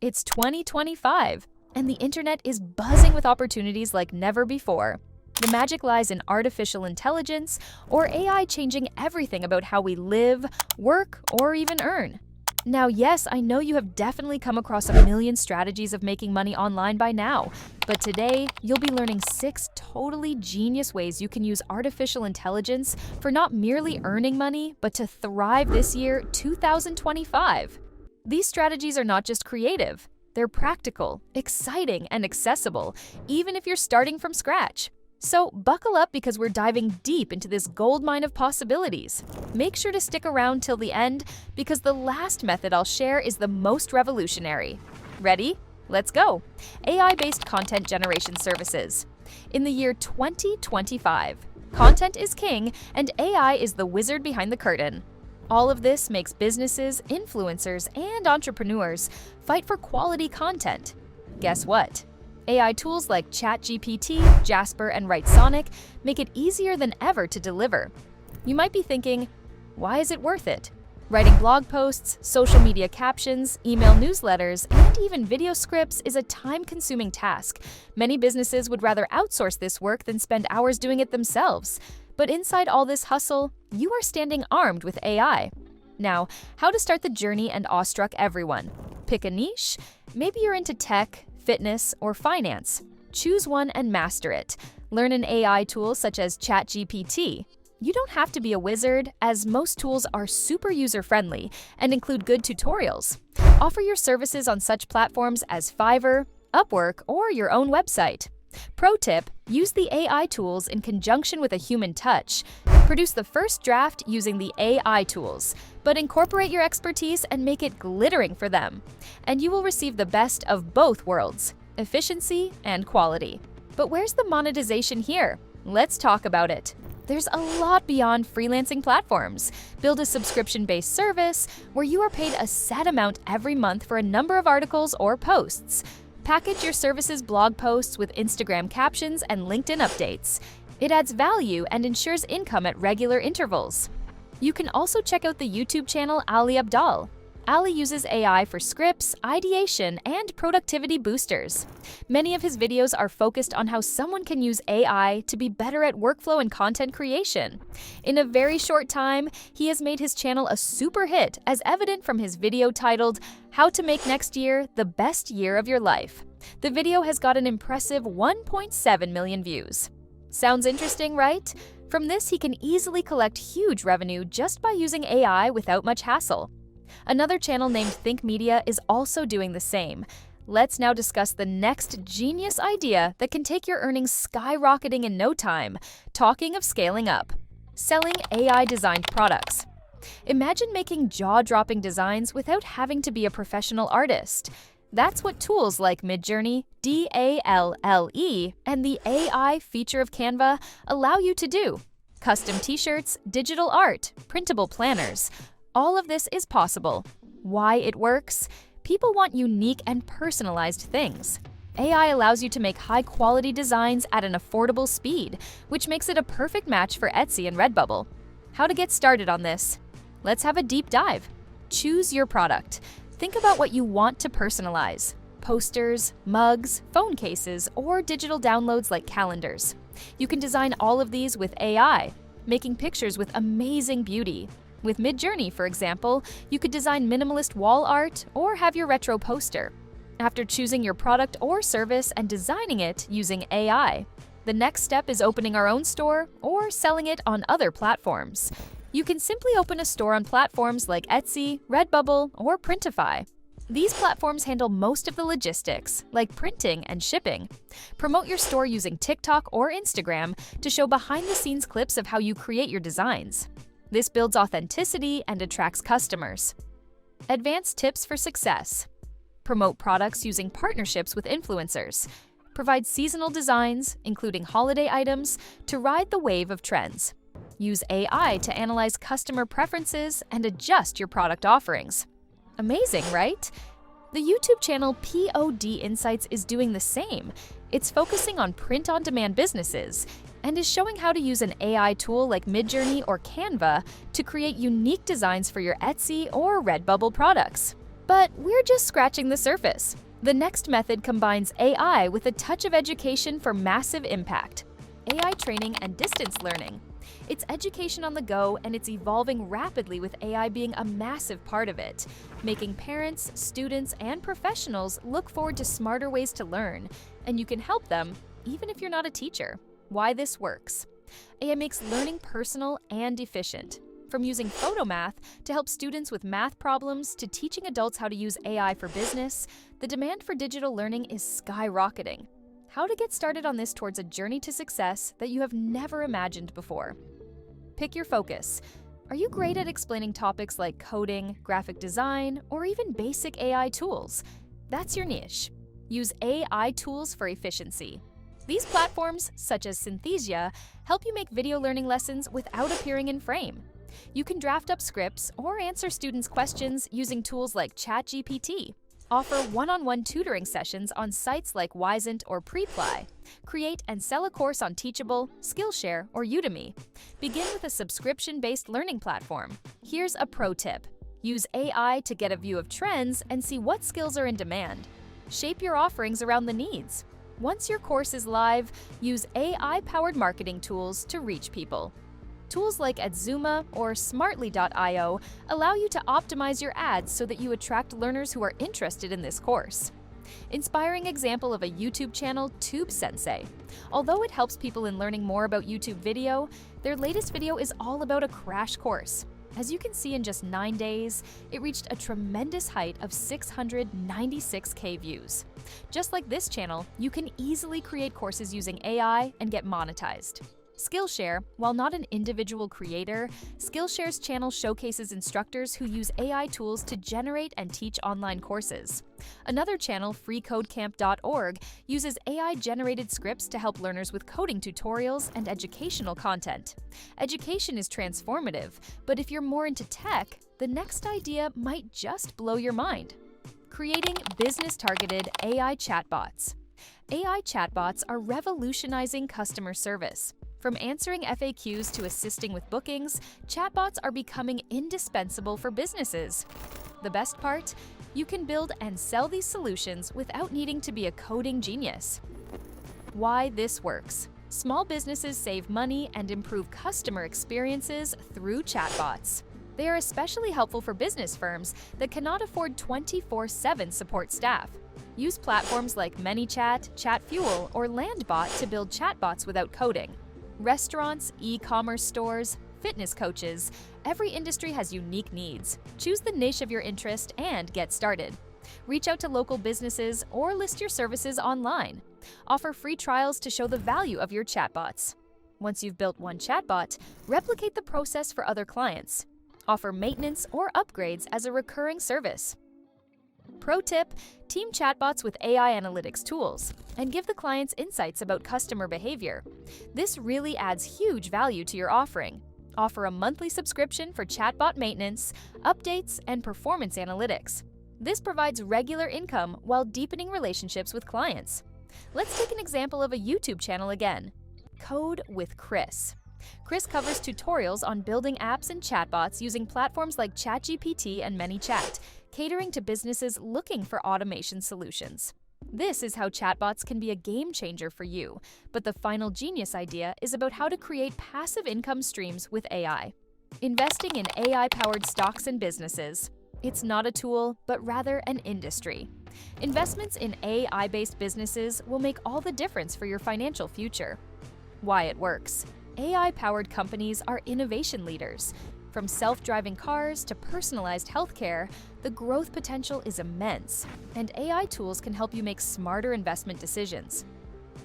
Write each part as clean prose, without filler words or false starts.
It's 2025, and the internet is buzzing with opportunities like never before. The magic lies in artificial intelligence or AI changing everything about how we live, work, or even earn. Now, yes, I know you have definitely come across a million strategies of making money online by now, but today you'll be learning 6 totally genius ways you can use artificial intelligence for not merely earning money, but to thrive this year, 2025. These strategies are not just creative, they're practical, exciting, and accessible, even if you're starting from scratch. So buckle up because we're diving deep into this goldmine of possibilities. Make sure to stick around till the end because the last method I'll share is the most revolutionary. Ready? Let's go! AI-based content generation services. In the year 2025, content is king and AI is the wizard behind the curtain. All of this makes businesses, influencers, and entrepreneurs fight for quality content. Guess what? AI tools like ChatGPT, Jasper, and Sonic make it easier than ever to deliver. You might be thinking, why is it worth it? Writing blog posts, social media captions, email newsletters, and even video scripts is a time-consuming task. Many businesses would rather outsource this work than spend hours doing it themselves. But inside all this hustle, you are standing armed with AI. Now, how to start the journey and awestruck everyone? Pick a niche. Maybe you're into tech, fitness, or finance. Choose one and master it. Learn an AI tool such as ChatGPT. You don't have to be a wizard, as most tools are super user-friendly and include good tutorials. Offer your services on such platforms as Fiverr, Upwork, or your own website. Pro tip: use the AI tools in conjunction with a human touch. Produce the first draft using the AI tools, but incorporate your expertise and make it glittering for them. And you will receive the best of both worlds, efficiency and quality. But where's the monetization here? Let's talk about it. There's a lot beyond freelancing platforms. Build a subscription-based service where you are paid a set amount every month for a number of articles or posts. Package your service's blog posts with Instagram captions and LinkedIn updates. It adds value and ensures income at regular intervals. You can also check out the YouTube channel Ali Abdal. Ali uses AI for scripts, ideation, and productivity boosters. Many of his videos are focused on how someone can use AI to be better at workflow and content creation. In a very short time, he has made his channel a super hit, as evident from his video titled, "How to Make Next Year the Best Year of Your Life." The video has got an impressive 1.7 million views. Sounds interesting, right? From this, he can easily collect huge revenue just by using AI without much hassle. Another channel named Think Media is also doing the same. Let's now discuss the next genius idea that can take your earnings skyrocketing in no time. Talking of scaling up. Selling AI-designed products. Imagine making jaw-dropping designs without having to be a professional artist. That's what tools like MidJourney, DALL-E, and the AI feature of Canva allow you to do. Custom t-shirts, digital art, printable planners. All of this is possible. Why it works? People want unique and personalized things. AI allows you to make high-quality designs at an affordable speed, which makes it a perfect match for Etsy and Redbubble. How to get started on this? Let's have a deep dive. Choose your product. Think about what you want to personalize. Posters, mugs, phone cases, or digital downloads like calendars. You can design all of these with AI, making pictures with amazing beauty. With MidJourney, for example, you could design minimalist wall art or have your retro poster. After choosing your product or service and designing it using AI, the next step is opening our own store or selling it on other platforms. You can simply open a store on platforms like Etsy, Redbubble, or Printify. These platforms handle most of the logistics, like printing and shipping. Promote your store using TikTok or Instagram to show behind-the-scenes clips of how you create your designs. This builds authenticity and attracts customers. Advanced tips for success. Promote products using partnerships with influencers. Provide seasonal designs, including holiday items, to ride the wave of trends. Use AI to analyze customer preferences and adjust your product offerings. Amazing, right? The YouTube channel POD Insights is doing the same. It's focusing on print-on-demand businesses and is showing how to use an AI tool like MidJourney or Canva to create unique designs for your Etsy or Redbubble products. But we're just scratching the surface. The next method combines AI with a touch of education for massive impact. AI training and distance learning. It's education on the go, and it's evolving rapidly with AI being a massive part of it, making parents, students, and professionals look forward to smarter ways to learn, and you can help them even if you're not a teacher. Why this works. AI makes learning personal and efficient. From using photomath to help students with math problems to teaching adults how to use AI for business, the demand for digital learning is skyrocketing. How to get started on this towards a journey to success that you have never imagined before. Pick your focus. Are you great at explaining topics like coding, graphic design, or even basic AI tools? That's your niche. Use AI tools for efficiency. These platforms, such as Synthesia, help you make video learning lessons without appearing in frame. You can draft up scripts or answer students' questions using tools like ChatGPT. Offer one-on-one tutoring sessions on sites like Wisent or Preply. Create and sell a course on Teachable, Skillshare, or Udemy. Begin with a subscription-based learning platform. Here's a pro tip. Use AI to get a view of trends and see what skills are in demand. Shape your offerings around the needs. Once your course is live, use AI-powered marketing tools to reach people. Tools like Adzuma or Smartly.io allow you to optimize your ads so that you attract learners who are interested in this course. Inspiring example of a YouTube channel, Tube Sensei. Although it helps people in learning more about YouTube video, their latest video is all about a crash course. As you can see, in just 9 days, it reached a tremendous height of 696K views. Just like this channel, you can easily create courses using AI and get monetized. Skillshare, while not an individual creator, Skillshare's channel showcases instructors who use AI tools to generate and teach online courses. Another channel, freecodecamp.org, uses AI-generated scripts to help learners with coding tutorials and educational content. Education is transformative, but if you're more into tech, the next idea might just blow your mind. Creating business-targeted AI chatbots. AI chatbots are revolutionizing customer service. From answering FAQs to assisting with bookings, chatbots are becoming indispensable for businesses. The best part? You can build and sell these solutions without needing to be a coding genius. Why this works. Small businesses save money and improve customer experiences through chatbots. They are especially helpful for business firms that cannot afford 24/7 support staff. Use platforms like ManyChat, ChatFuel, or LandBot to build chatbots without coding. Restaurants, e-commerce stores, fitness coaches, every industry has unique needs. Choose the niche of your interest and get started. Reach out to local businesses or list your services online. Offer free trials to show the value of your chatbots. Once you've built one chatbot, replicate the process for other clients. Offer maintenance or upgrades as a recurring service. Pro tip, team chatbots with AI analytics tools and give the clients insights about customer behavior. This really adds huge value to your offering. Offer a monthly subscription for chatbot maintenance, updates, and performance analytics. This provides regular income while deepening relationships with clients. Let's take an example of a YouTube channel again. Code with Chris. Chris covers tutorials on building apps and chatbots using platforms like ChatGPT and ManyChat, catering to businesses looking for automation solutions. This is how chatbots can be a game changer for you, but the final genius idea is about how to create passive income streams with AI. Investing in AI-powered stocks and businesses. It's not a tool, but rather an industry. Investments in AI-based businesses will make all the difference for your financial future. Why it works. AI-powered companies are innovation leaders. From self-driving cars to personalized healthcare, the growth potential is immense, and AI tools can help you make smarter investment decisions.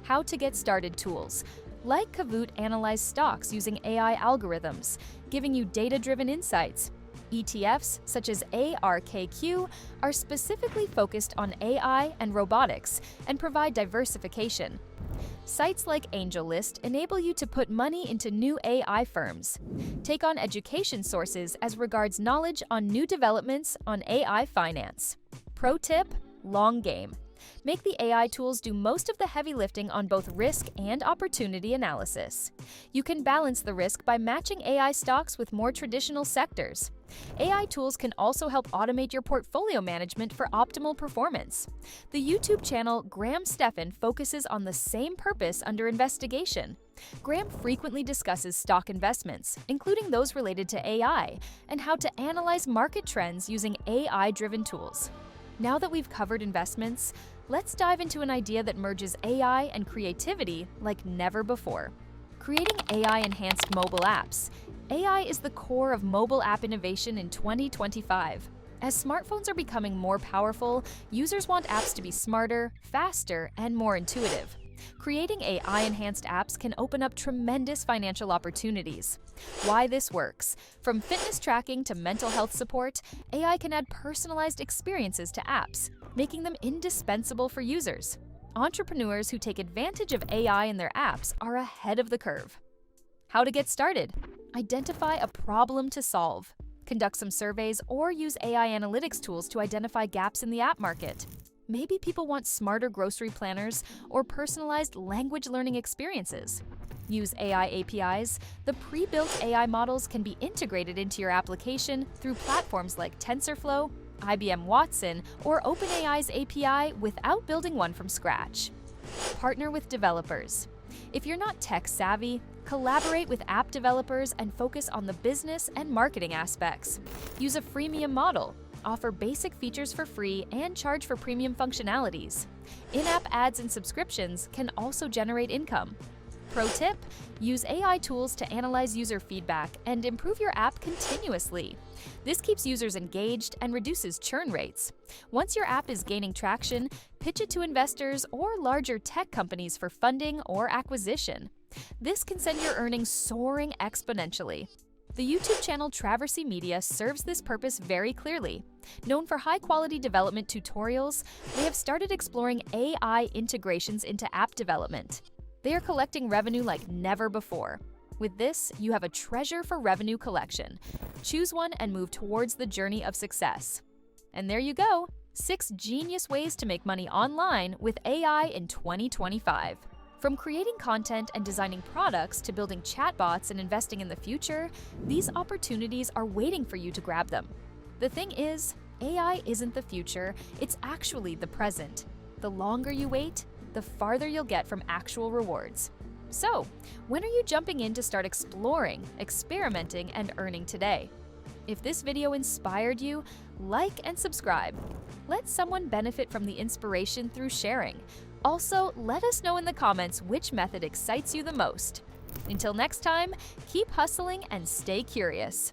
How to get started tools. Like Kahoot analyze stocks using AI algorithms, giving you data-driven insights. ETFs, such as ARKQ, are specifically focused on AI and robotics and provide diversification. Sites like AngelList enable you to put money into new AI firms. Take on education sources as regards knowledge on new developments on AI finance. Pro tip, long game. Make the AI tools do most of the heavy lifting on both risk and opportunity analysis. You can balance the risk by matching AI stocks with more traditional sectors. AI tools can also help automate your portfolio management for optimal performance. The YouTube channel Graham Stephan focuses on the same purpose under investigation. Graham frequently discusses stock investments, including those related to AI, and how to analyze market trends using AI-driven tools. Now that we've covered investments, let's dive into an idea that merges AI and creativity like never before. Creating AI-enhanced mobile apps. AI is the core of mobile app innovation in 2025. As smartphones are becoming more powerful, users want apps to be smarter, faster, and more intuitive. Creating AI-enhanced apps can open up tremendous financial opportunities. Why this works. From fitness tracking to mental health support, AI can add personalized experiences to apps, making them indispensable for users. Entrepreneurs who take advantage of AI in their apps are ahead of the curve. How to get started. Identify a problem to solve. Conduct some surveys or use AI analytics tools to identify gaps in the app market. Maybe people want smarter grocery planners or personalized language learning experiences. Use AI APIs. The pre-built AI models can be integrated into your application through platforms like TensorFlow, IBM Watson, or OpenAI's API without building one from scratch. Partner with developers. If you're not tech-savvy, collaborate with app developers and focus on the business and marketing aspects. Use a freemium model. Offer basic features for free and charge for premium functionalities. In-app ads and subscriptions can also generate income. Pro tip: use AI tools to analyze user feedback and improve your app continuously. This keeps users engaged and reduces churn rates. Once your app is gaining traction, pitch it to investors or larger tech companies for funding or acquisition. This can send your earnings soaring exponentially. The YouTube channel Traversy Media serves this purpose very clearly. Known for high-quality development tutorials, they have started exploring AI integrations into app development. They are collecting revenue like never before. With this, you have a treasure for revenue collection. Choose one and move towards the journey of success. And there you go, 6 genius ways to make money online with AI in 2025. From creating content and designing products to building chatbots and investing in the future, these opportunities are waiting for you to grab them. The thing is, AI isn't the future, it's actually the present. The longer you wait, the farther you'll get from actual rewards. So, when are you jumping in to start exploring, experimenting, and earning today? If this video inspired you, like and subscribe. Let someone benefit from the inspiration through sharing. Also, let us know in the comments which method excites you the most. Until next time, keep hustling and stay curious.